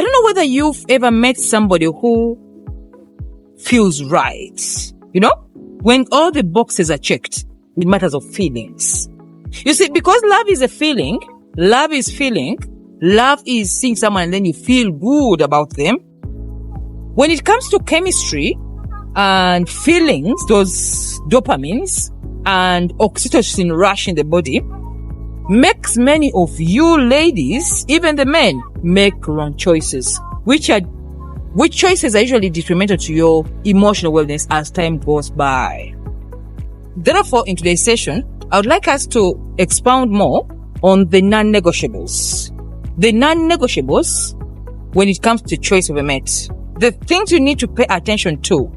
I don't know whether you've ever met somebody who feels right. You know, when all the boxes are checked with matters of feelings. You see, because love is a feeling, love is feeling, love is seeing someone and then you feel good about them. When it comes to chemistry and feelings, those dopamines and oxytocin rush in the body makes many of you ladies, even the men, make wrong choices, which choices are usually detrimental to your emotional wellness as time goes by. Therefore, in today's session, I would like us to expound more on the non-negotiables. The non-negotiables when it comes to choice of a mate. The things you need to pay attention to,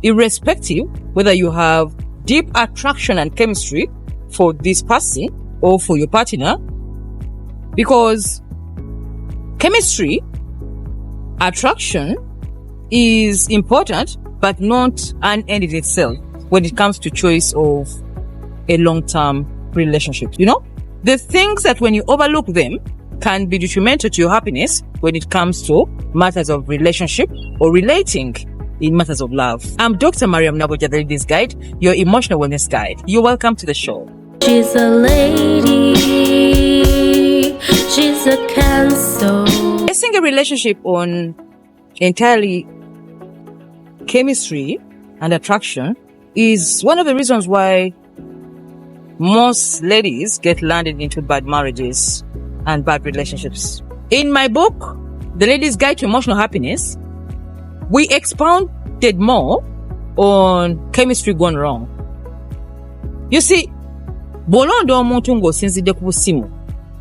irrespective whether you have deep attraction and chemistry for this person or for your partner, because chemistry, attraction is important, but not an end in itself when it comes to choice of a long-term relationship. You know, the things that when you overlook them can be detrimental to your happiness when it comes to matters of relationship or relating in matters of love. I'm Dr. Mariam Nagujja, the Ladies Guide, your emotional wellness guide. You're welcome to the show. She's a lady. She's a Cancer. Basing a relationship on entirely chemistry and attraction is one of the reasons why most ladies get landed into bad marriages and bad relationships. In my book, The Ladies Guide to Emotional Happiness, we expounded more on chemistry gone wrong. You see, bw'olonda omuntu ng'osinzidde ku busimu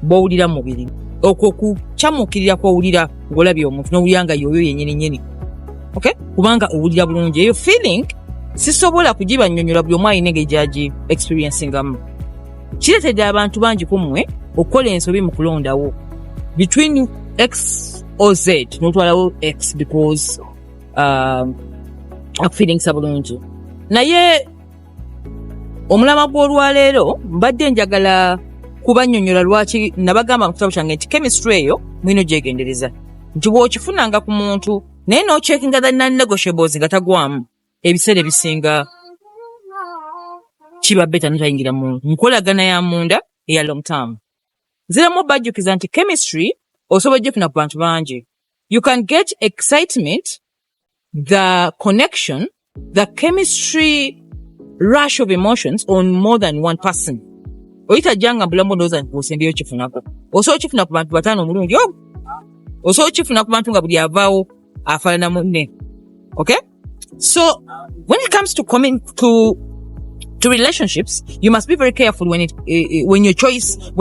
bw'owulira mu mubiri, okwo kukyamukirira kw'owulira ng'olabye omuntu n'owulira nga yoyo yennyini. Okay? Kubanga owulira bulungi. Eyo feeling sisobola kugibannyonnyola buli omu alina engeri gy'agi experiencingamu. Kireetedde abantu bangi ku mmwe okukola ensobi mu kulondawo between X or Z n'otwalawo X because feelings bulungi. Naye omulama gw'olwaleero mbadde njagala kubannyonnyola lwaki nabagamba mu kitabo kyange nti chemistry eyo mwino gyegendereza, nti bw'okifunanga ku muntu naye n'ocheckinga the non-negotiables nga tagwamu, ebiseera ebisinga kiba beta notayingira mu nkolagana ya munda eya long term. Ziramu bajjukiza nti chemistry osobola gyefuna ku bantu bangi. You can get excitement, the connection, the chemistry rush of emotions on more than one person. Oyita janga bulambo ndoza nkusembeyo kifunako. Osobola kifuna ku bantu batano omulungi. Osobola kifuna ku bantu nga buli avaawo afaanana munne. Okay? So, when it comes to coming to relationships, you must be very careful when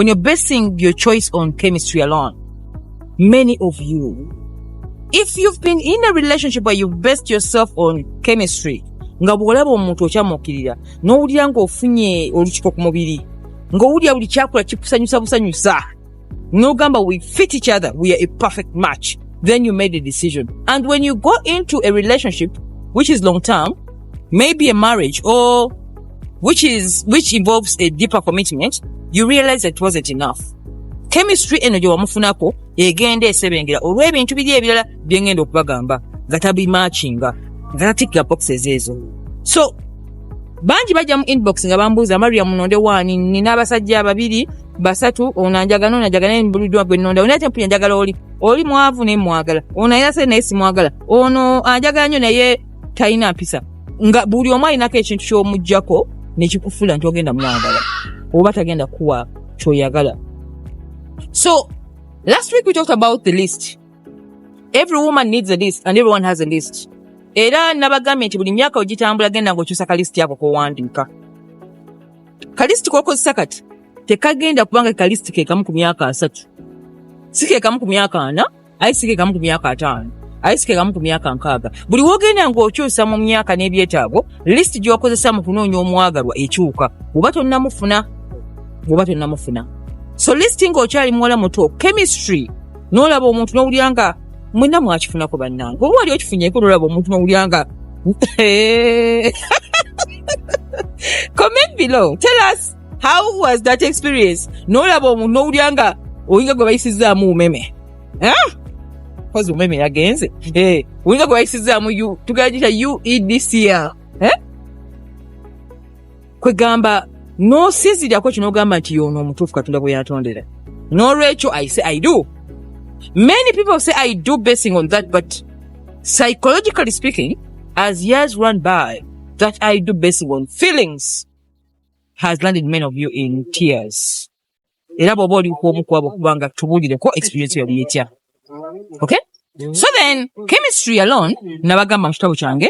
you're basing your choice on chemistry alone. Many of you, if you've been in a relationship where you've based yourself on chemistry, nga bw'olaba omuntu okyamukirira, n'owulira ng'ofunye olukiiko ku mubiri, ng'owulira buli kyakola kikusanyusa busanyusa, n'ogamba we fit each other, we are a perfect match, then you made a decision. And when you go into a relationship which is long term, maybe a marriage or which involves a deeper commitment, you realize that it wasn't enough. Chemistry eno gye wamufunako egenda esebengera olw'ebintu biri ebirala bye ngenda okubagamba nga tabimatchinga, nga tatikira boxes ezo. So bangi bajja mu inbox nga bambuuza, Mariam nonde wani, nina abasajja babiri basatu, onanjagana mbulidwa gwe nonda, onate mpulira njagala oli mwavu ne mwagala, onayina se naye simwagala, ono anjagala nnyo naye talina mpisa. Nga buli omu alinako ekintu ky'omuggyako ne kikufula nti ogenda mwagala oba tagenda kuwa ky'oyagala. So last week we talked about the list. Every woman needs a list and everyone has a list. Era nabagambye nti buli myaka ogitambula genda ng'okyusa ka list yako k'owandiika. Ka list k'okozesa kati tekagenda kubanga ka list ke kamu ku myaka 3. Si ke kamu ku myaka 4, ayi si ke kamu ku myaka 5, ayi si ke kamu ku myaka 6. Buli wogenda ng'okyusa mu myaka n'ebyetaago, list gy'okozesa mu kunoonya omwagalwa ekyuka. Oba tonnamufuna. So listing okyali muwala muto, chemistry, n'olaba omuntu n'owulira nga mwena mwakifunako bannange. Oba wali okifunyeeko n'olaba omuntu n'owulira nga comment below. Tell us, how was that experience? N'olaba omuntu n'owulira nga oyinga gwe bayisizaamu umeme. Kozi umeme yagenze. Uyinza kwayisizaamu you tugagira UEDCL. Kwegamba no sinziryako kino ogamba nti yono omutuufu Katonda bwe yatondera. N'olwekyo I say I do. Many people say I do basing on that, but psychologically speaking, as years run by, that I do basing on feelings has landed many of you in tears. Era bw'oba oliko omu ku abo kubanga tubuulireko experience yali etya. Okay? So then, chemistry alone, nabagamba mu kitabo kyange,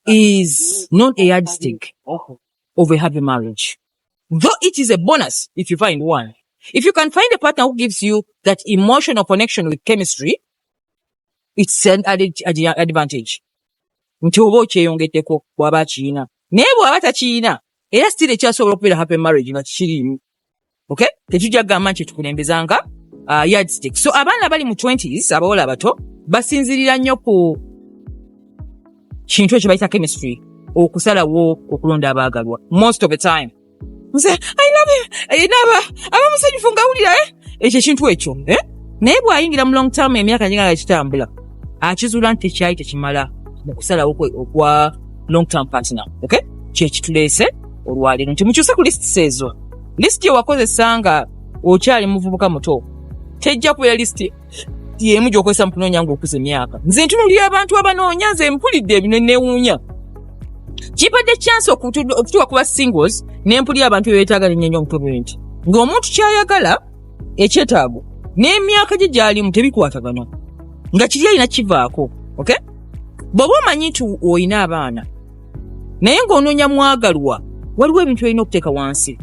is not a yardstick of a happy marriage. Though it is a bonus if you find one. If you can find a partner who gives you that emotional connection with chemistry, it's an added advantage. Nti oba okyeyongeddeko bw'aba kiina. Naye bw'aba takiina, era still ekyasobola okubeera happy marriage nga kikirimu. Okay? Tetujja kugamba nti tukulembezanga yardstick. So abaana bali mu 20s, abawala abato, basinzirira nnyo ku kintu ekyo bayita chemistry, okusalawo okulonda abaagalwa. Most of the time. Nze, I love him. Abamusanyufu ngawulira, ekyo ekintu ekyo. Naye bw'ayingira mu long term emyaka nga kitambula, akizuula nti tekyali tekimala mu kusalawo okwa long term partner. Okay? Kye kituleese olwaleero nti mukyuse ku lists ezo. List ye wakozesa nga okyali muvubuka muto. Tejja kubeera list yemu gy'okozesa mu kunoonya ng'okuza emyaka. Nze ntunuulira abantu abanoonya, nze mpulidde ebyo neewuunya. Kimpadde chance okutuuka kuba singles n'empulira abantu beetaaga n'ennyonyi omutobe nti ng'omuntu kyayagala ekyetaago n'emyaka gye gy'alimu tebikwatagana nga kiri alina kivaako. Okay? Bw'oba omanyi nti olina abaana naye ng'onoonya mwagalwa, waliwo ebintu olina okuteeka wansi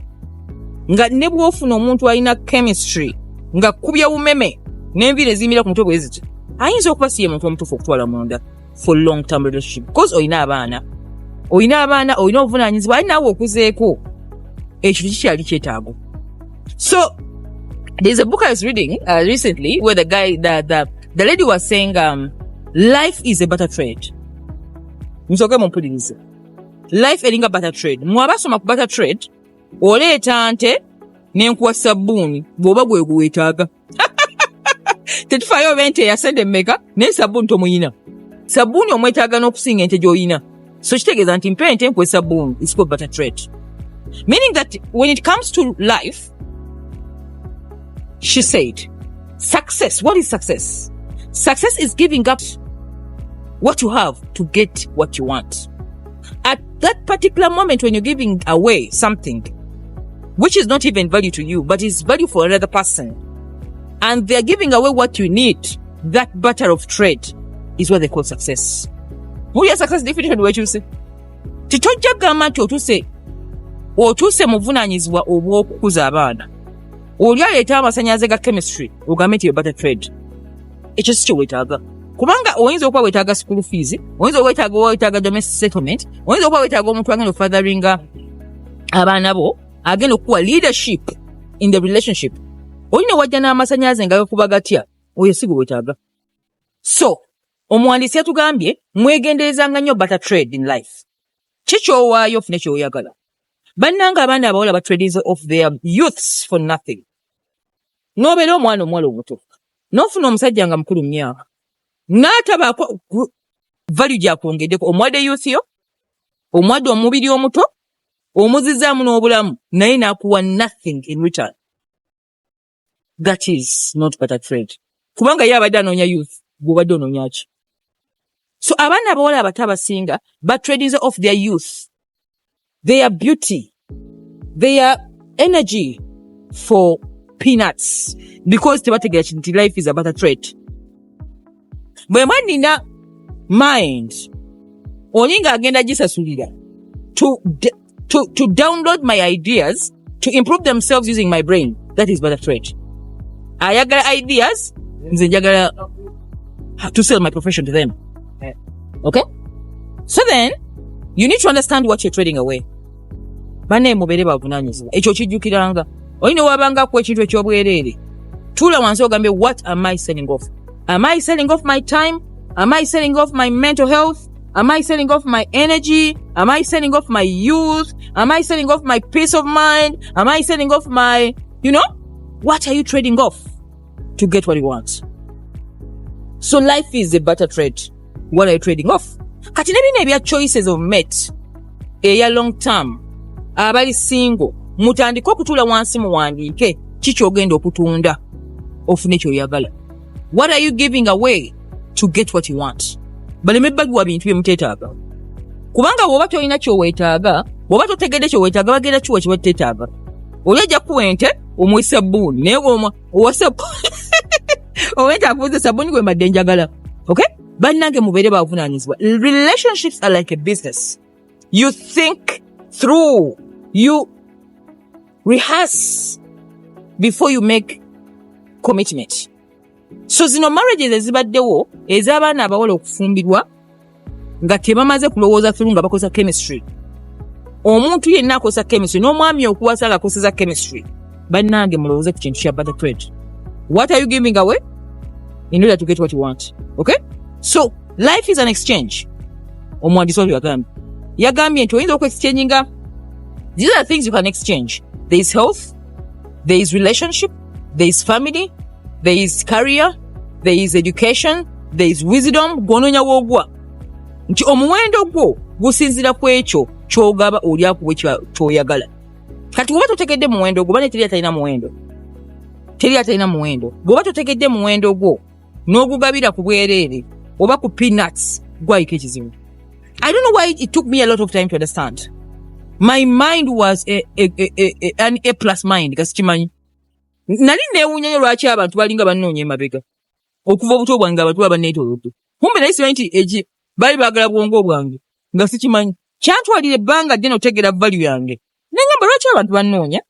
nga ne bw'ofuna omuntu alina chemistry nga kubya bumeme n'enviiri eziyimira ku mutwe bwe ziti, ayinza okuba si ye muntu omutuufu okutwala munda for long term relationship because olina abaana, olina obuvunaanyizibwa, ali naawe okuzeeko ekyo kikyali kyetaago. So there's a book I was reading recently where the lady was saying life is a butter trade. Musoke mumpulirize. Life eringa butter trade. Mwabasoma ku butter trade, oleeta nte n'enkuwa sabbuuni bw'oba gwe guweetaaga. Tetufaayo ente yasende emmeka naye sabbuuni tomuyina. Sabbuuni omwetaaga n'okusinga ente gy'oyina. So kitegeeza nti mpe ente nkuwe sabbuuni. It's called butter trade. Meaning that when it comes to life, she said, success. What is success? Success is giving up what you have to get what you want. At that particular moment when you're giving away something, which is not even value to you, but is value for another person, and they're giving away what you need, that butter of trade is what they call success. Who your success definition what you say? Titojja gamba nti otuuse muvunaanyizibwa obw'okukuza abaana. Oli aleeta amasannyalaze ga chemistry, ogambe nti butter trade. Ekyo si kye weetaaga. Kubanga oyinza okuba weetaaga school fees, oyinza weetaaga domestic settlement, oyinza okuba weetaaga omuntu agenda ofatheringa abaana bo, agenda okuwa leadership in the relationship. Olina wajja n'amasannyalaze nga gakuba gatya, oyo si gwe weetaaga. So, omuwandiisi yatugambye mwegenderezanga nnyo butter trade in life. Kikyowaayo ofune kyoyagala. Bannanga abaana abawala batradies of their youths for nothing. N'obeera omwana omuwala omuto, n'ofuna omusajja nga mukulu myaka, n'atabaako value gyakwongeddeko, omwadde youth yo, omwadde omubiri omuto, omuzizaamu n'obulamu, naye n'akuwa nothing in return. That is not butter trade. Kubanga ye abadde anoonya youth, gw'obadde onoonya ki? So abaana abawala abato abasinga batradies of their youth, their beauty, their energy for peanuts, because tebategera nti life is a butter trade. Bwe mba nina mind olinga agenda gisasulira to download my ideas to improve themselves using my brain, that is butter trade. Ayagala ideas, nze njagala to sell my profession to them. Okay? So then you need to understand what you're trading away. Bane mubere bavunaanyizibwa. Ekyo kijjukiranga. Olina wabangako ekintu eky'obwereere. Tuula wansi ogambe, what am I selling off? Am I selling off my time? Am I selling off my mental health? Am I selling off my energy? Am I selling off my youth? Am I selling off my peace of mind? Am I selling off my, what are you trading off to get what you want? So life is a barter trade. What are you trading off? Kati nebina ebya choices of mate eya long term abali single mutandika okutula wansi muwandiike kiki ogenda okutunda ofune kyoyagala. What are you giving away to get what you want? Baleme bagwa bintu byemuteetaaga kubanga bw'oba tolina kyoweetaaga bw'oba totegedde kyoweetaaga bagenda kiwa kibateetaaga. Oli ajja kuwa ente omuwa sabbuuni naye owa sabbuuni owente akubuuza sabbuuni gwe mbadde njagala. Okay? Bannange mubeere bavunaanyizibwa. Relationships are like a business. You think through, you rehearse before you make commitment. So zino marriages ezibaddewo ez'abaana abawala okufumbirwa nga tebamaze kulowooza through nga bakosa chemistry. Omuntu yenna akosa chemistry n'omwami okuwasa nga akoseza chemistry. Bannange mulowooze ku kintu kya barter trade. What are you giving away in order to get what you want? Okay? So life is an exchange. Omuwandiisi oyo yagambye nti oyinza oku-exchanging. These are things you can exchange. There is health, there is relationship, there is family, there is career, there is education, there is wisdom. Gwononya woogwa nti omuwendo gwo gusinzira ku ekyo ky'ogaba oli akuwe ky'oyagala. Kati bw'oba totegedde muwendo gwo bane teri atalina muwendo. Bw'oba totegedde muwendo gwo n'ogugabira ku bwereere oba ku peanuts gwayika ekizibu. I don't know why it took me a lot of time to understand. My mind was an A+ mind. Kasikimanyi. Nali neewuunya lwaki abantu balinga bannoonya emabega. Okuva obuto bwange abantu abanneetoolodde. Kumbe naye simanyi nti bali baagala bwongo bwange. Nga sikimanyi. Kyantwalira ebbanga ddene otegeera value yange. Nengamba lwaki abantu bannoonya?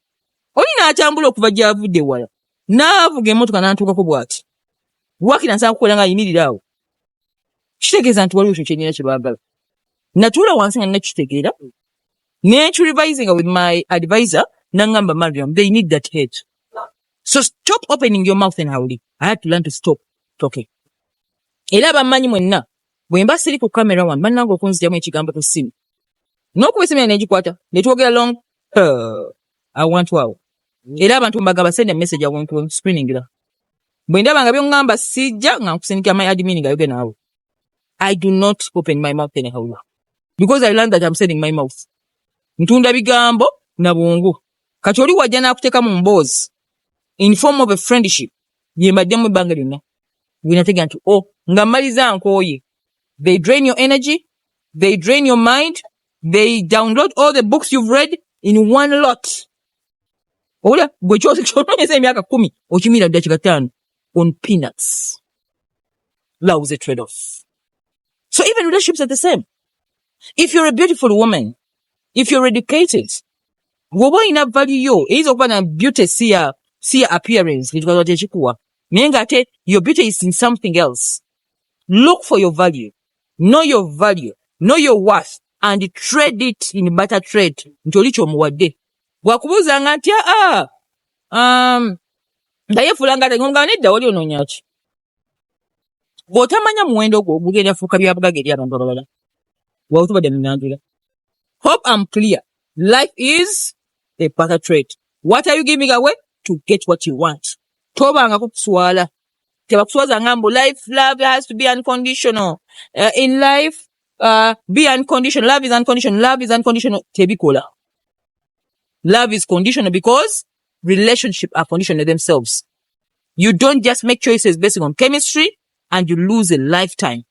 Oli n'atambula okuva gy'avudde ewala. N'avuga emmotoka n'antuukako bw'ati. Waakira nsaana kukola nga ayimirira awo. Kitegeeza nti waliwo ekyo kyenina kye baagala. Natuula wansi nga nakitegeera. Revising with my advisor, Nangamba Mariam, they need that head. So stop opening your mouth and howling. I had to learn to stop talking. Era bamanyi mwenna, bwemba siri ku camera one, bannange okunziramu ekigambo ku simu. N'okubisimira n'egikwata, ne twogera long, I want wow. Era abantu mbagamba send a message I want to screening era. Bwe ndaba nga byongamba sijja nga nkusindikira my admin nga yoge naawe. I do not open my mouth and howl. Because I learned that I'm sending my mouth. Ntunda bigambo na bwongo. Kati oli wajja n'akuteeka mu mboozi in form of a friendship. Yembaddemu ebbanga lyonna. Winatega nti nga mmaliza nkooye. They drain your energy. They drain your mind. They download all the books you've read in one lot. Ola gwe ky'onoonyeza emyaka 10 okimira ddakiika 5 on peanuts. That was a trade-off. So even relationships are the same. If you're a beautiful woman, if you're educated, woba ina value yo, is okuba na beauty see your appearance, your beauty is in something else. Look for your value. Know your value. Know your worth. And trade it in barter trade. Ntoli kyomuwadde. Bwakubuuza nga nti ndayefulanga tengonga nedda wali onoonya ki. Bw'otamanya muwendo gwo gugenda fuuka byabugage eri abantu abalala. Wawutubadde ninanjula. Hope I'm clear. Life is a barter trade. What are you giving away? To get what you want. Tobanga kukuswala. Tebakuswaza ngambo. Love has to be unconditional. In life, be unconditional. Love is unconditional. Love is unconditional. Tebikola. Love is conditional because relationships are conditional themselves. You don't just make choices based on chemistry and you lose a lifetime.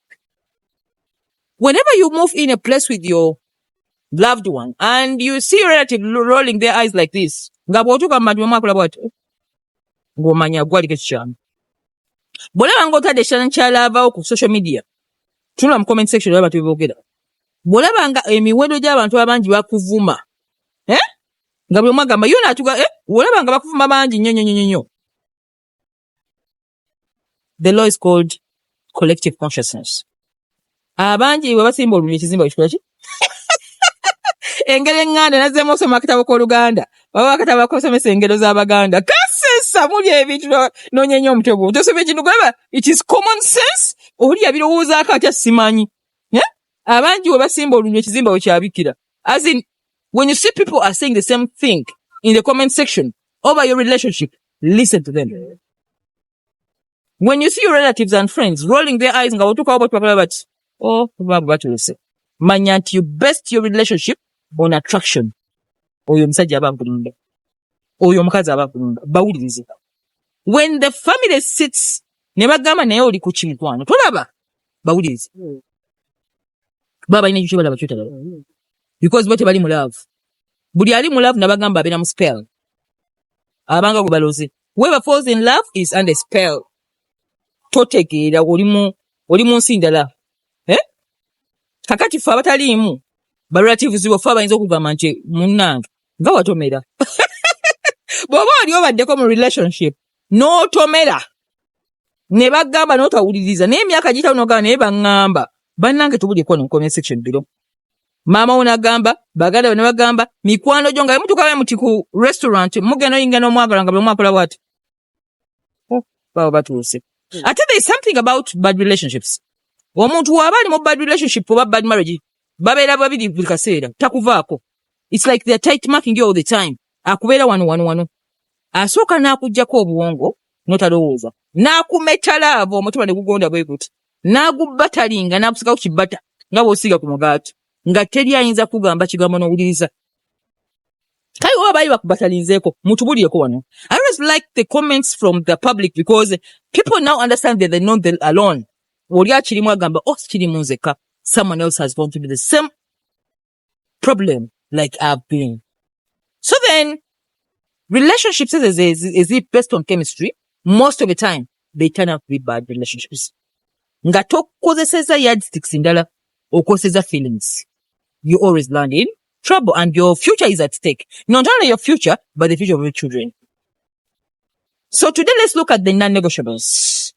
Whenever you move in a place with your loved one and you see your relative rolling their eyes like this, ngabwotuka mmadwe mwakula bwati ngomanya gwaliko ekikyama. Bwolaba ng'otadde ekikyala kyalavawo ku social media, tunula mu comment section olaba tubogera. Bwolaba nga emiwendo gy'abantu abangi bakuvuma, nga buli mwagamba yo naatuga bwolaba nga bakuvuma bangi nnyo. The law is called collective consciousness. Abangi bwe basimba olulimi ekizimba ekikola ki? Engero eŋŋanda nazzeemu okusoma akatabo k'Oluganda. Baba akatabo akusomesa engero z'Abaganda. Kasesa muli ebintu n'onyenya omutwe gwo. Tosoma ekintu gweba, it is common sense. Oli yabirowoozaako atya simanyi. Abangi bwe basimba olulimi ekizimba we kyabikira. As in, when you see people are saying the same thing in the comment section over your relationship, listen to them. When you see your relatives and friends rolling their eyes nga otuka obo tupapala bati, oh, babu batulese. Manya nti you best your relationship on attraction. Oyo musajja abakulunda. Oyo omukazi abakulunda. Bawulirize. When the family sits, ne bagamba naye oli ku kimukwano. Tolaba. Bawulirize. Baba ina yuchibala bakyutala. Because bote bali mu love. Buli ali mu love nabagamba abena mu spell. Abanga go balozi. Whoever falls in love is under spell. Totegeera oli mu nsindala. Kakati fa bataliimu. Ba relatives bo fa bayinza okugamba nti munnange nga watomera. Bw'oba oli obaddeko mu relationship n'otomera ne bagamba n'otawuliriza naye emyaka gitaano n'ogamba naye baŋŋamba bannange tubulyeko no comment section below. Maama we n'agamba baganda be ne bagamba mikwano gyo nga mutukawe muti ku restaurant mugenda oyinga n'omwagala nga bwe mwakola bwati. Baba batuuse. Ate there is something about bad relationships. Omuntu waba ali mu bad relationship oba bad marriage babeera babiri buli kaseera takuvaako. It's like they are tight marking you all the time. Akubeera wano. Asooka n'akuggyako obuwongo n'otalowooza. N'akumetala abo omutima ne gugonda bwe guti. N'agubbatalinga n'akusika ku kibbata nga bw'osiiga ku mugaati. Nga teri ayinza kugamba kigambo n'owuliriza. Kale oba baali bakubatalinzeeko mutubulyeko wano. I always like the comments from the public because people now understand that they're not alone. Oli akirimu agamba kirimu nzeka. Someone else has gone through the same problem like I've been. So then, relationships is it based on chemistry? Most of the time, they turn out to be bad relationships. Nga tokozeseza yardsticks ndala, okozeseza feelings. You always land in trouble and your future is at stake. Not only your future, but the future of your children. So today, let's look at the non-negotiables.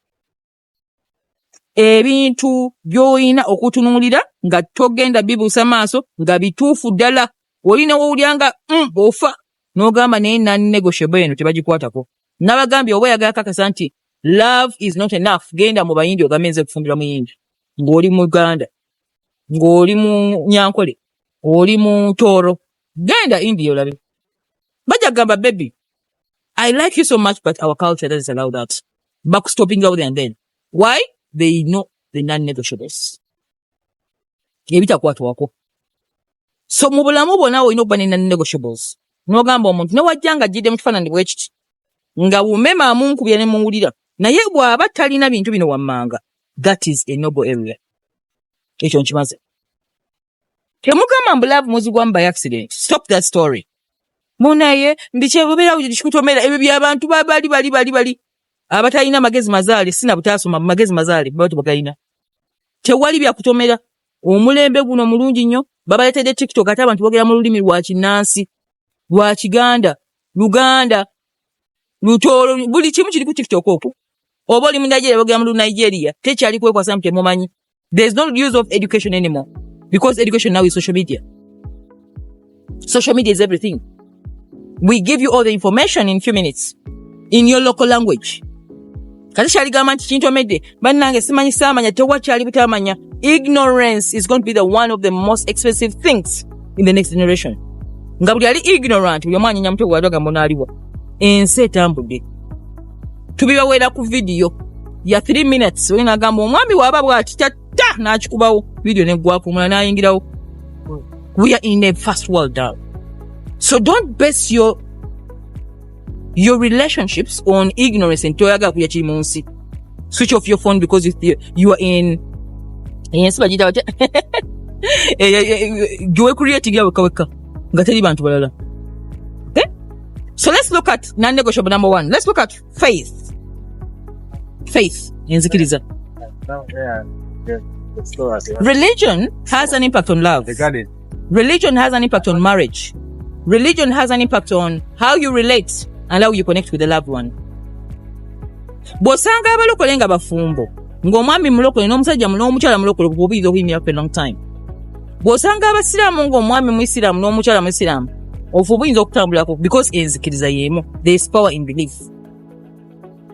Ebintu byoyina okutunuulira nga togenda bibuusa maaso nga bituufu ddala olina wowulyanga ofa n'ogamba naye non-negotiable eno tebagikwatako. Nabagambye oba oyagala kakasa nti love is not enough genda mu bayindi ogambe nze kufumbira muyindi ng'oli mu Uganda ng'oli mu Nyankole oli mu Tooro genda India olabe bajja gamba baby I like you so much but our culture doesn't allow that. Back stopping out there and then. Why? They know the non-negotiables. Ebitakwatwako. So mu bulamu bwonna olina okuba ne non-negotiables. N'ogamba omuntu newajja nga jjidde mu kifaananyi bwe kiti nga wumema amunkubya ne muwulira naye bw'aba talina bintu bino wammanga. That is a noble area. Ekyo nkimaze. Temugamba mbu love muzigwamu by accident. Stop that story. Munaye mbikyebubera kikutomera ebyo by'abantu bali abatalina magezi mazaali sina butaasoma magezi mazaali baba tubagalina. Tewali byakutomera. Omulembe guno mulungi nnyo babaletedde TikTok ate abantu boogera mu lulimi lwa Kinnansi, lwa Kiganda, Luganda, Lutoolo, buli kimu kiri ku TikTok okwo. Oba oli mu Nigeria boogera mu Nigeria tekyali kwekwasa mu temumanyi. There's no use of education anymore because education now is social media. Social media is everything. We give you all the information in few minutes in your local language. Kati kyali gamba nti kintomedde bannange simanyi saamanya tewakyali butamanya. Ignorance is going to be the one of the most expensive things in the next generation. Nga buli ali ignorant buli omwanya nyamutwe gwadwaga mbonaliwa ensi etambudde. Tubibaweera ku video ya 3 minutes olina agamba omwami waaba bw'ati tata n'akikubawo video neggwako omulala n'ayingirawo. We are in a first world now. So don't base your relationships on ignorance and toyaga kuya kiri munsi. Switch off your phone because you are in yes bajita wate jowe creating yawe kaweka ngateri bantu balala. Okay, so let's look at non-negotiable number 1. Let's look at faith enzikiriza. Religion has an impact on love. Religion has an impact on marriage. Religion has an impact on how you relate and how you connect with the loved one. Bw'osanga abalokole nga bafumbo ng'omwami mulokole n'omusajja n'omukyala mulokole bw'obuyinza okuyimira for a long time. Bw'osanga abasiraamu ng'omwami muisiraamu n'omukyala muisiraamu ofu buyinza okutambulako because enzikiriza yeemu. There is power in belief.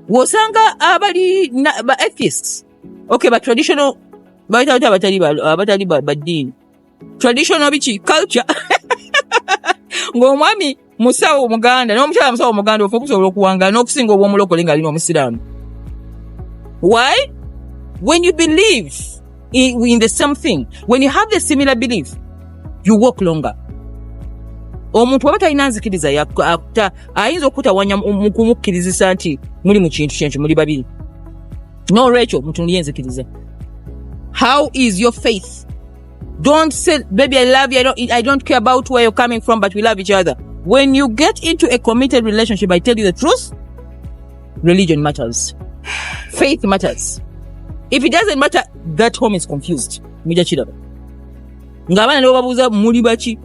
Bw'osanga abali ba atheists, okay, ba traditional abatali baddiini, traditional biki culture ng'omwami musawo Omuganda n'omukyala musawo Omuganda ofu okusobola okuwangala n'okusinga obw'omulokole ng'alina Omusiraamu. Why? When you believe in the same thing, when you have the similar belief, you walk longer. Omuntu wabata inanzikiriza yakuta ayinza okutawanya mukumukirizisa nti muli mu kintu kyentu muli babiri. No, Rachel, muntu niyenzikiriza. How is your faith? Don't say, baby, I love you. I don't care about where you're coming from, but we love each other. When you get into a committed relationship, I tell you the truth, religion matters. Faith matters. If it doesn't matter, that home is confused. Mija chida. Ngabana leo babuza muli bachi.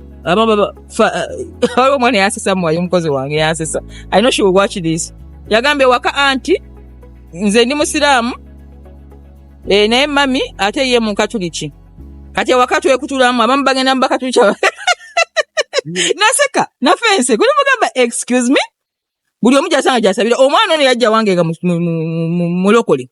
Mwana yasesa mwayo mkozi wange yasesa. I know she will watch this. Yagambe waka auntie. Nze ndi musiramu. Naye mami ate ye mu katuliki. Kati wakati wekutulamu abamu bagenda mu bakatuliki. Naseka na fense kuli mugamba excuse me. Buli omu jasanga jasabira omwana ono yajja wangega mulokole.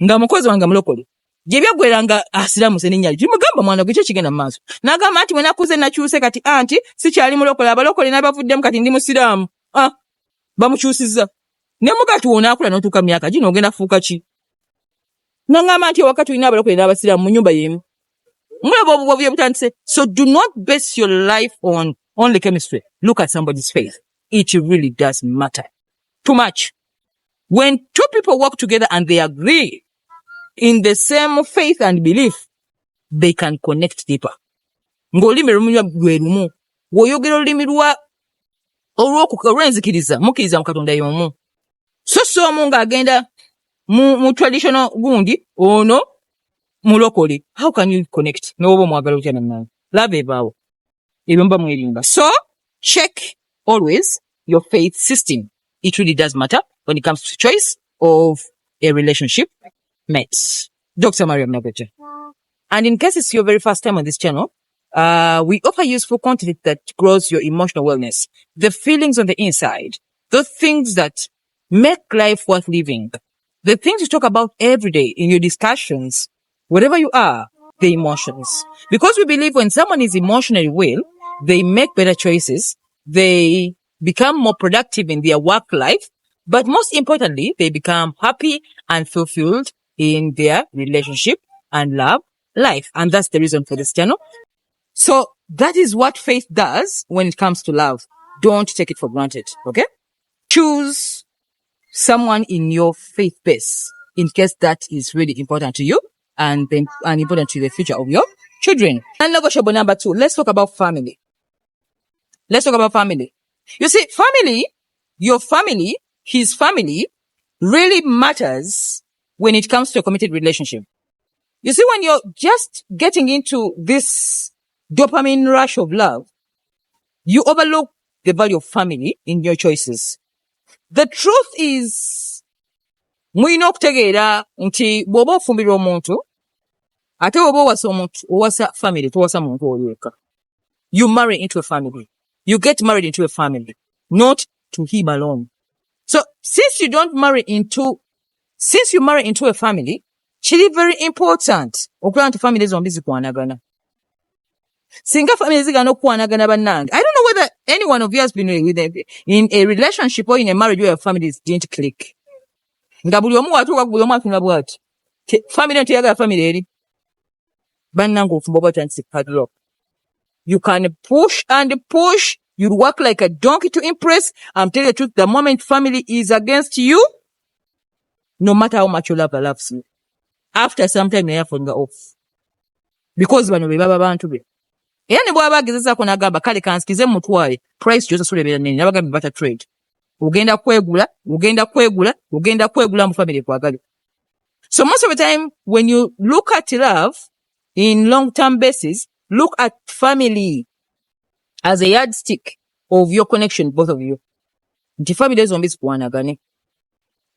Nga mukozi wange mulokole. Gye byagweranga asiramu seninnyali. Tumugamba mwana gwe kigenda mu maaso. Nagamba ati mwenakuze nakyuse kati anti sikyali mulokole abalokole n'abavuddemu kati ndi musiraamu. Bamukyusizza. Ne mugati wona akula n'otuuka myaka gino ogenda fuuka ki? Nangamba nti wakati olina abalokole n'abasiraamu mu nnyumba y'emu. So do not base your life on only chemistry. Look at somebody's faith. It really does matter. Too much. When two people work together and they agree in the same faith and belief, they can connect deeper. Ng'olulimi lumu lwe lumu. W'oyogera olulimi olw'enzikiriza, mukkiriza mu Katonda y'omu. So omu ng'agenda mu traditional gundi, ono mulokole. How can you connect? N'oba mwagala otya nannaye. Love ebaawo. Ebyo mba mwerinda. So, check always your faith system. It really does matter when it comes to choice of a relationship mate. Dr. Mariam Nagujja. And in case it's your very first time on this channel, we offer useful content that grows your emotional wellness, the feelings on the inside, the things that make life worth living, the things you talk about every day in your discussions, whatever you are, the emotions. Because we believe when someone is emotionally well, they make better choices, they become more productive in their work life, but most importantly, they become happy and fulfilled in their relationship and love life. And that's the reason for this channel. So that is what faith does when it comes to love. Don't take it for granted. Okay? Choose someone in your faith base in case that is really important to you and important to the future of your children. Non-negotiable number 2. Let's talk about family. Let's talk about family. You see, family, your family, his family really matters when it comes to a committed relationship. You see, when you're just getting into this dopamine rush of love, you overlook the value of family in your choices. The truth is, mulina okutegeera nti bw'oba ofumbirwa omuntu, ate bw'oba owasa omuntu, owasa family, towasa muntu oli yekka. You marry into a family. You get married into a family, not to him alone. So, since you marry into a family, kiri very important okulaba nti family zombi zikwanagana. Singa family zigana okwanagana bannange. I don't know whether any one of you has been in a relationship or in a marriage where your families didn't click. Nga buli omu watuuka buli omu atunula bw'ati. Family ntiyagala family eri. Bannange ofumba bw'atandise padlock. You can push and push. You work like a donkey to impress. I'm telling you the truth, the moment family is against you, no matter how much your lover loves you, after some time, you have to go off. Because bano be baba bantu be. Era ne bw'aba agezezaako n'agamba kale kansikize mutwale, price gy'osa sulebeera nene, n'abagamba bata trade. Ugenda kwegula mu family kwagala. So most of the time, when you look at love in long-term basis, look at family as a yardstick of your connection, both of you. Nti family zombi zikwanagane.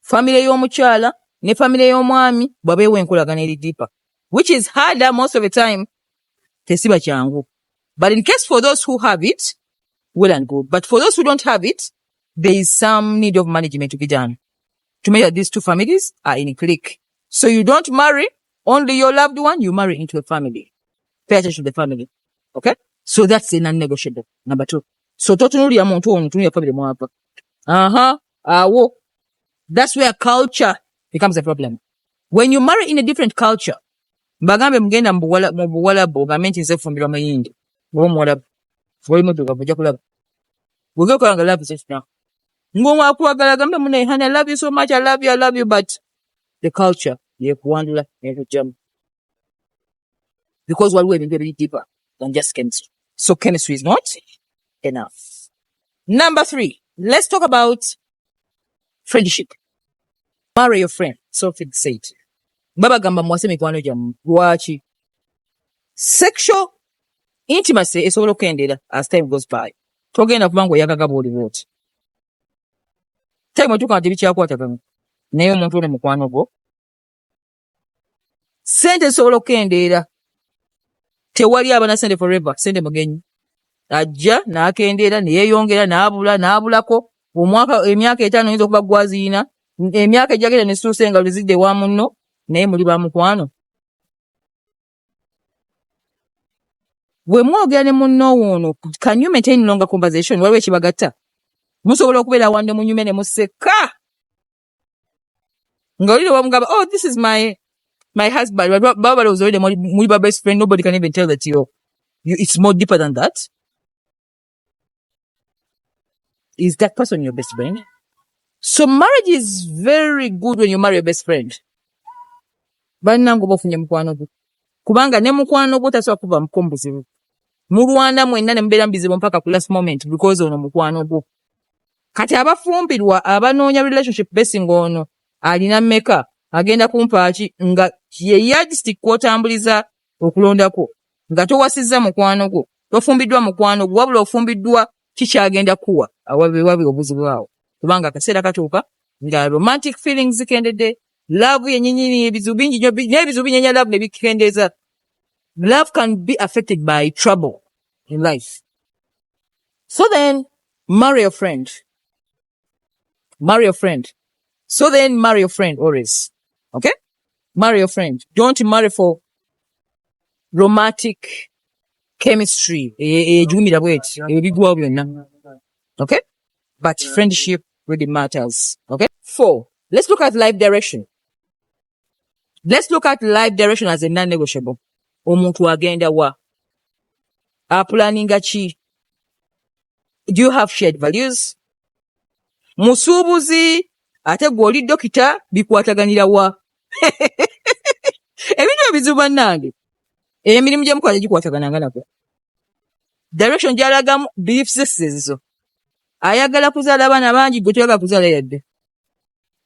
Family y'omukyala ne family y'omwami bwabeewo enkolagana eri deeper, which is harder most of the time. Tesiba kyangu. But in case for those who have it, well and good. But for those who don't have it, there is some need of management to be done to make sure these two families are in click. So you don't marry only your loved one, you marry into a family. Pay attention to the family. Okay? So that's a non-negotiable. Number 2. So totunuli ya muntu onu tunuya family mwapa. Awo. That's where culture becomes a problem. When you marry in a different culture, mbagambe mgenda mu Buwalabu ogambe nti nze fumbirwa Mayindi ng'Omuwalabu ng'Olimudugavu ojja kulaba bw'ogenda okolanga love is just now ng'omwe akwagala agambe munne honey I love you so much I love you but the culture yekuwandula nekujjamu because waliwo ebintu ebiri deeper than just chemistry. So chemistry is not enough. Number 3, let's talk about friendship. Marry your friend. So fixate. Baba gamba mwase mikwano gyammwe lwaki? Sexual intimacy esobola okukendera as time goes by. Togenda kuba ng'oyagaga bw'oli bw'oti. Time otuuka nti bikyakwatagana naye omuntu ono mukwano gwo. Sente esobola okukendera. Tewali abana sente forever. Sente mugenyi. Ajja n'akendera ne yeeyongera n'abulako emyaka 5 oyinza okuba gwaziina emyaka ejjagenda ne suuse nga luzidde wa munno naye muli ba mukwano. Bwe mwogera ne munno ono can you maintain longer conversation waliwo ekibagatta musobola okubeera wande munyume ne museka nga olire wamugamba oh this is my husband baba balowooza olire muli ba best friend nobody can even tell that it's more deeper than that. Is that person your best friend? So marriage is very good when you marry your best friend. Bannange bofunye mukwano gwo. Kubanga ne mukwano gwo tasobola kuba mukombuzibu. Mulwana mwenna ne mubeera mbizibu mpaka ku last moment because ono mukwano gwo. Kati abafumbirwa abanoonya relationship basing ono alina mmeka agenda kumpaaki nga ye yardstick kwotambuliza okulondako nga towasizza mukwano gwo tofumbiddwa mukwano gwo wabula ofumbiddwa kikyagenda kuwa awabi obuzibu awo kubanga akaseera katuuka nga romantic feelings zikendedde love yenyinyini ebizibu bingi n'ebizibu binyenya love ne bikendeza. Love can be affected by trouble in life. So then marry your friend. So then marry your friend always. Okay? Marry your friend. Don't marry for romantic chemistry. Okay? But friendship really matters. Okay? 4, let's look at life direction. Let's look at life direction as a non-negotiable. Omuntu agenda wa? Planninga chi? Do you have shared values? Musuubuzi ate gw'oli dokita bikwataganira wa? Ebintu ebizibu bannange. Emirimu gye mukola gikwatagananga nako. Direction gy'alagamu belief systems zo. Ayagala kuzaala abaana bangi gwe toyagala kuzaala yadde.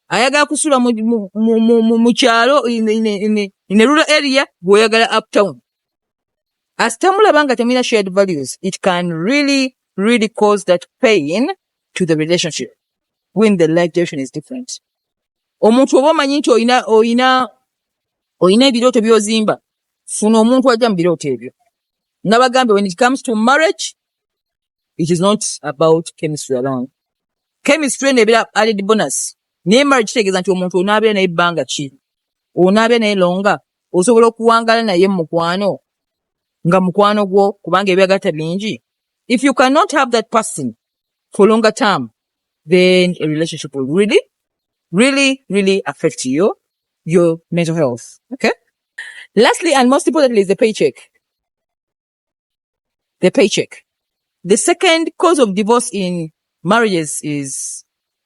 Ayagala kusula mu kyalo in a rural area gweoyagala uptown. As temulaba nga temulina shared values, it can really cause that pain to the relationship when the life direction is different. Omuntu oba omanyi nti oyina ebirooto by'ozimba, funa omuntu ajja mu birooto ebyo. Nabagambe when it comes to marriage, it is not about chemistry alone. Chemistry nebira added bonus. Naye marriage kitegeeza nti omuntu onaabeera naye ebbanga ki? Onaabeera naye longa? Osobola okuwangala naye mukwano? Nga mukwano gwo kubanga ebyagatta bingi? If you cannot have that person for longer term, then a relationship will really affect your mental health. Okay? Lastly, and most importantly, is the paycheck. The paycheck. The second cause of divorce in marriages is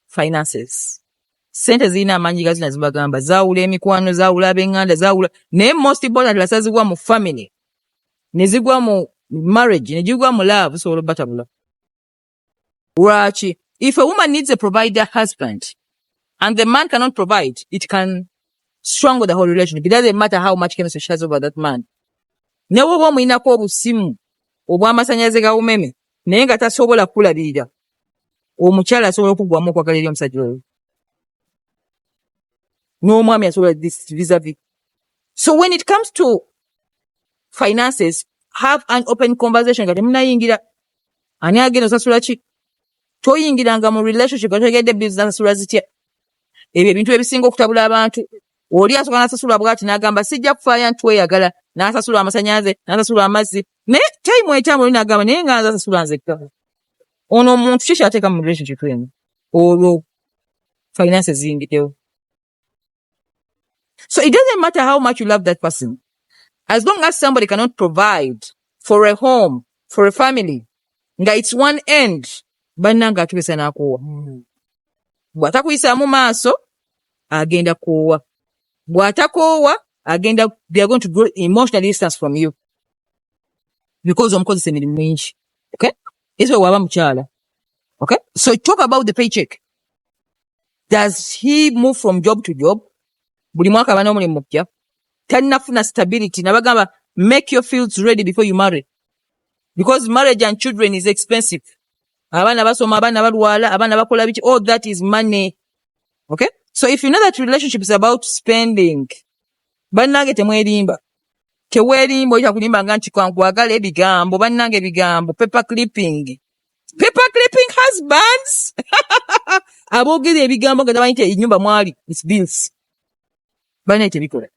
finances. Sente zina amanyi gazina zibagamba zaawula emikwano zaawula ab'enganda zaawula naye most important lasazigwa mu family ne zigwa mu marriage ne jigwa mu love so batabula. Lwaki? If a woman needs a provider husband and the man cannot provide, it can strangle the whole relationship. It doesn't matter how much chemistry she has over that man. Ne woba omuyinako obusimu obw'amasannyalaze ga umeme naye nga tasobola kulabirira omukyala asobola okugwamu okwagala eri omusajja oyo n'omwami asobola vis-a-vis. So when it comes to finances, have an open conversation nga temunayingira ani agenda osasula ki? Toyingiranga mu relationship nga totegedde bills nasasula zitya. Ebyo ebintu ebisinga okutabula abantu. Oli asobola nasasula bw'ati n'agamba sijja kufaayo ntweyagala n'asasula amasannyalaze n'asasula amazzi naye time etamu oli n'agamba naye nga nzasasula nzekka. Ono omuntu ki ky'ateeka mu relationship eno olwo finances ziyingiddewo. So it doesn't matter how much you love that person. As long as somebody cannot provide for a home, for a family, nga it's one end, bannanga atukisa n'akoowa. Bw'atakuyisaamu maaso, agenda koowa. Bw'atakoowa, they are going to grow emotional distance from you. Because omukozesa emirimu mingi. Okay? Eso waba mukyala. Okay? So talk about the paycheck. Does he move from job to job? Buli mwaka aba n'omulimu mupya. Talina stability. Nabagamba, make your fields ready before you marry. Because marriage and children is expensive. Abaana basoma, abaana balwala, abaana bakola biki, all that is money. Okay? So if you know that relationship is about spending, bannange temwerimba. Tewerimba oyita kulimba nga nti kwagala ebigambo, bannange ebigambo, paper clipping. Paper clipping husbands. Aboogera ebigambo nga tamanyi nti ennyumba mwali, it's bills. Bannaye tebikola.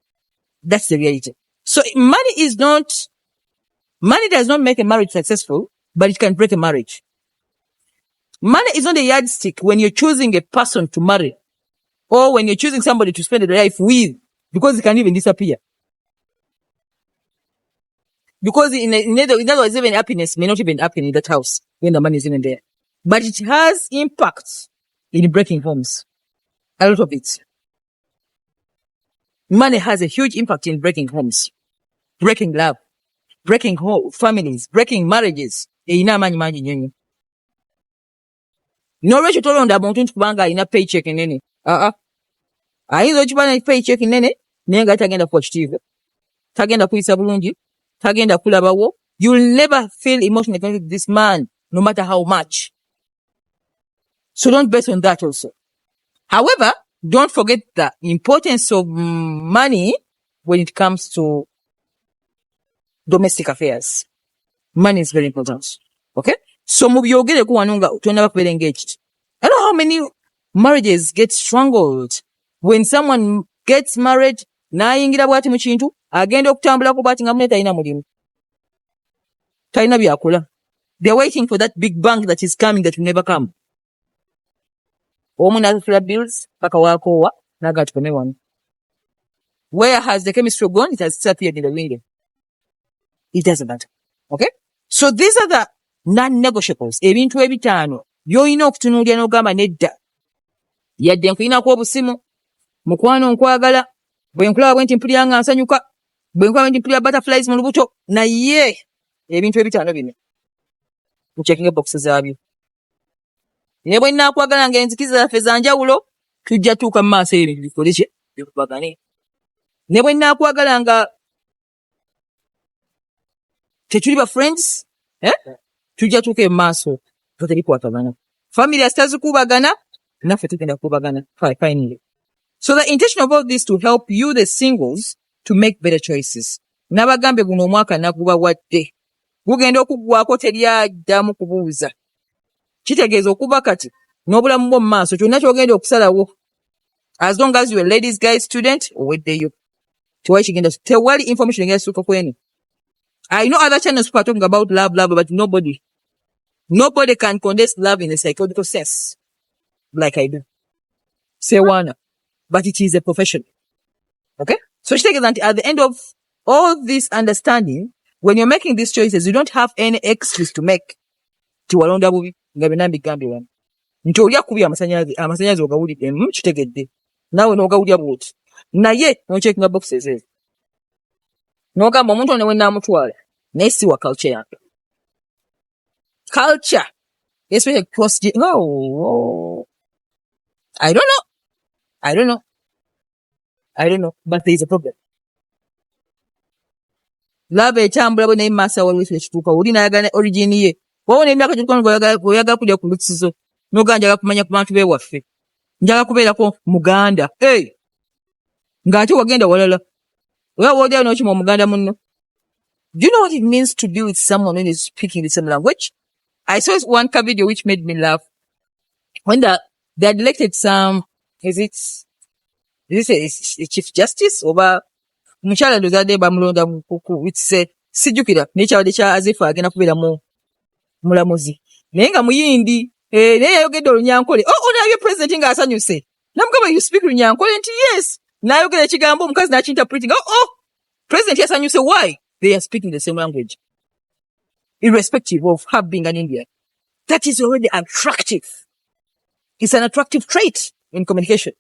That's the reality. So money does not make a marriage successful, but it can break a marriage. Money is not a yardstick when you're choosing a person to marry or when you're choosing somebody to spend a life with, because it can even disappear. Because in other words, even happiness may not even happen in that house when the money is even there. But it has impact in breaking homes. A lot of it. Money has a huge impact in breaking homes, breaking love, breaking whole families, breaking marriages. Eyina amaanyi mangi nnyo. N'olwekyo tolonda omuntu nti kubanga alina paycheck ennene. Ayinza okiba na paycheck nnene naye nga tagenda kuwa kitiibwa, tagenda kuyisa bulungi, tagenda kulabawo. You'll never feel emotionally connected to this man, no matter how much. So don't base on that also. However, don't forget the importance of money when it comes to domestic affairs. Money is very important. Okay? So mubyogere ku wano nga tonaba kubeera engaged. I don't know how many marriages get strangled when someone gets married, n'ayingira bwati mu kintu, agenda okutambulako bwati nga munne talina mulimu. Talina byakola. They're waiting for that big bank that is coming that will never come. Omu n'asasula bills, paka wakoowa, n'agamba tukome wano. Where has the chemistry gone? It has disappeared in the window. It doesn't matter. Okay? So these are the non-negotiables. Ebintu ebitaano by'olina okutunuulira n'ogamba nedda. Yadde nkulinako obusimu, mukwano nkwagala, bwe nkulaba bwe nti mpulira nga nsanyuka, bwe nkulaba bwe nti mpulira butterflies mu lubuto, naye ebintu ebitaano bino ncheckinga box zaabyo. Ne bwe nnaakwagala nga enzikiza zaffe za njawulo, tujja tuuka mu maaso ebintu bikole ki? Bikubagane. Ne bwe nnaakwagala nga tetuli ba friends, tujja tuuke mu maaso tebikukwatagana. Family asitazikubagana, naffe tugenda kukubagana. Finally. So the intention of all this to help you, the singles, to make better choices. Nabagambe guno omwaka naguba wadde. Gugenda okuggwako teryaddamu kubuuza. Kitegeeza okuba kati n'obulamu bwo mu maaso kyonna ky'ogenda okusalawo. As long as you're a ladies guy student, oweddeyo. Tewali information egenda suuka kwenu. I know other channels people are talking about love, but nobody can condense love in a psychological sense like I do. Say one, but it is a profession. Okay? So at the end of all this understanding, when you're making these choices, you don't have any excuse to make. Tiwalonda bubi, nga bina mbigambi wano. Nti olya kubi amasanyazi ogawulidde, kitegedde. Naawe n'ogawulya bwoti. Naye, n'ocheckinga boxes ezo. N'ogamba omuntu ono we nnaamutwala, naye si wa culture yange. Culture, especially cross. I don't know, but there is a problem. Love etambula bwe naye maaso waliwo ekituuka, oli n'ayagala origin ye. Wabona emyaka gy'okukola oyagala kujja ku lusizo, n'ogamba njagala kumanya ku bantu b'ewaffe. Njagala kubeerako Muganda. Ng'ate wagenda walala. Oya w'odya n'okima Omuganda munno. Do you know what it means to be with someone who is speaking the same language? I saw one video which made me laugh. When they had elected some, is this a chief justice? Oba mukyala ndozadde bamulonda which said, sijjukira n'ekyabadde kya azifu agenda kubeera mu mulamuzi. Naye nga muyindi, naye yayogedde Olunyankole. Olabye president nga asanyuse. Namugamba you speak Lunyankole nti yes. N'ayogera ekigambo omukazi n'akinterpreting. President yasanyuse. Why? They are speaking the same language. Irrespective of her being an Indian. That is already attractive. It's an attractive trait in communication.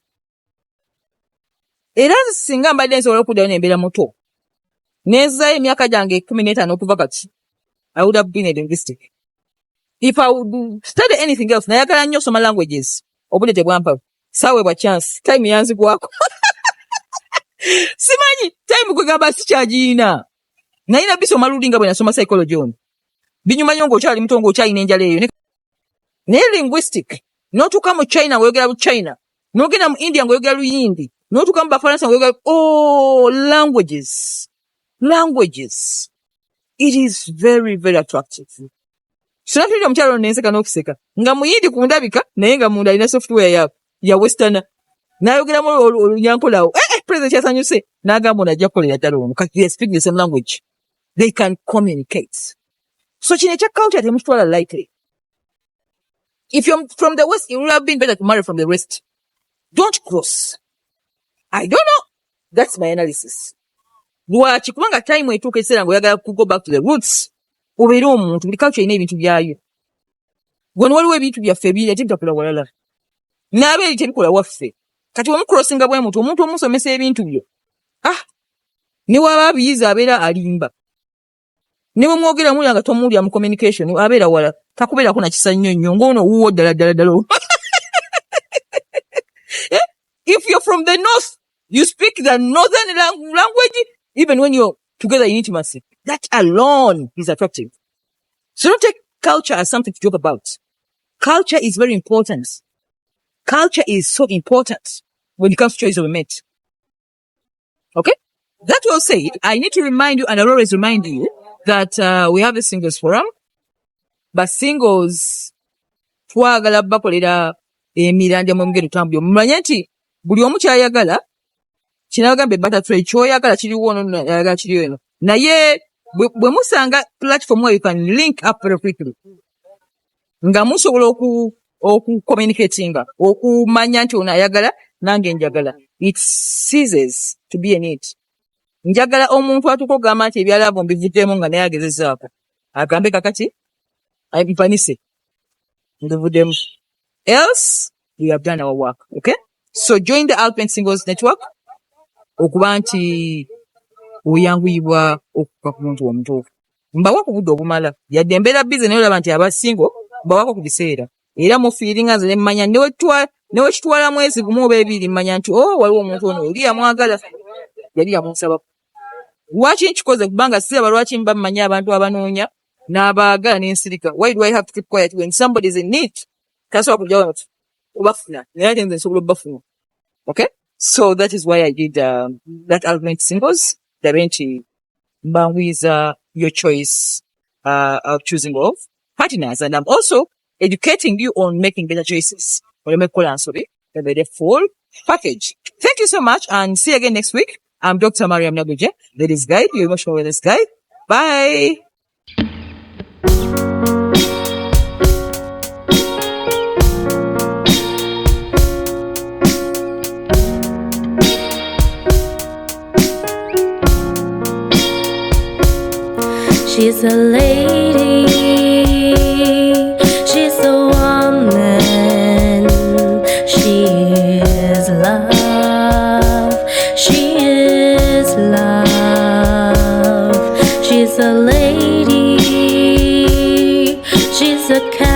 Era singa mbadde nsobola okuddayo n'embeera muto. Neza emyaka gyange 15 okuva kati. I would have been a linguistic. If I would study anything else, nayagala nnyo soma languages. Obudde tebwampa. Sawe bwa chance. Time yanzigwako. Simanyi, time kugamba sikyagiyina. Nayina bisoma luli nga bwe nasoma psychology ono. Binyuma nnyo ng'okyali muto ng'okyalina enjala eyo. Naye linguistic. N'otuuka mu China ng'oyogera lu China. N'ogenda mu India ng'oyogera lu Hindi. N'otuuka mu Bafaransa ng'oyogera languages. Languages. It is very, very attractive. Sinatulira omukyalo n'enseka n'okuseka. Nga muyindi ku ndabika naye nga munda alina software ya Western. N'ayogeramu olunyankolawo. President yasanyuse. N'agamba ono ajja kukolera ddala ono. They speak the same language. They can communicate. So kino ekya culture temukitwala lightly. If you're from the West, it would have been better to marry from the West. Don't cross. I don't know. That's my analysis. Lwaki kubanga time etuuka ekiseera ng'oyagala ku go back to the roots. Obeera omuntu buli culture erina ebintu byayo. Wano waliwo ebintu byaffe ebiri ate bitakola walala. N'abeeri tebikola waffe. Kati omucrossinga bwe omuntu omusomesa ebintu byo. Ne waba abiyiza abeera alimba. Ne bwe mwogera mulya nga tomuwulira mu communication abeera wala. Takubeerako na kisa nnyo ng'ono wuwo ddala. If you're from the north, you speak the northern language, even when you're together in intimacy. That alone is attractive. So don't take culture as something to joke about. Culture is very important. Culture is so important when it comes to choice of a mate. Okay? That will say, I need to remind you, and I'll always remind you, that we have a singles forum. But singles, twagala bakolera emirande mu ngeri tambyo. Mumanye nti buli omu kyayagala kinagambe butterfly kyoyagala kiriwo n'ayagala kiriyo eno. Naye bwe musanga platform where you can link up very quickly. Nga musobola communicatinga, okumanya nti ono ayagala nange njagala. It ceases to be a need. Njagala omuntu atukogamba nti ebyalabo mbivuddemu nga naye agezezaako. Agambe kakati mpanise. Mbivuddemu. Else, we have done our work. Okay? So join the Alpine Singles Network. Okuba nti oyanguyibwa okuka ku muntu omutuufu. Mbawa ku budde obumala. Yadde embeera busy naye olaba nti abasingo mbawako ku biseera. Era mu feelinga nze mmanya ne kitwala mwezi gumu oba ebiri mmanya nti waliwo omuntu ono yali yamwagala. Yali yamusaba. Lwaki nkikoze kubanga siraba lwaki mba mmanya abantu abanoonya n'abaagala n'ensirika. Why do I have to keep quiet when somebody is in need? Kasobola kujjawo nti obafuna. Naye ate nze nsobola obbafuna. Okay? So that is why I did that argument singles. Nti mbangwiza your choice of choosing of partners. And I'm also educating you on making better choices. The full package. Thank you so much and see you again next week. I'm Dr. Mariam Nagujja, Ladies Guide, your emotional wellness guide. Bye. She's a lady, she's a woman, she is love, she is love. She's a lady, she's a cat.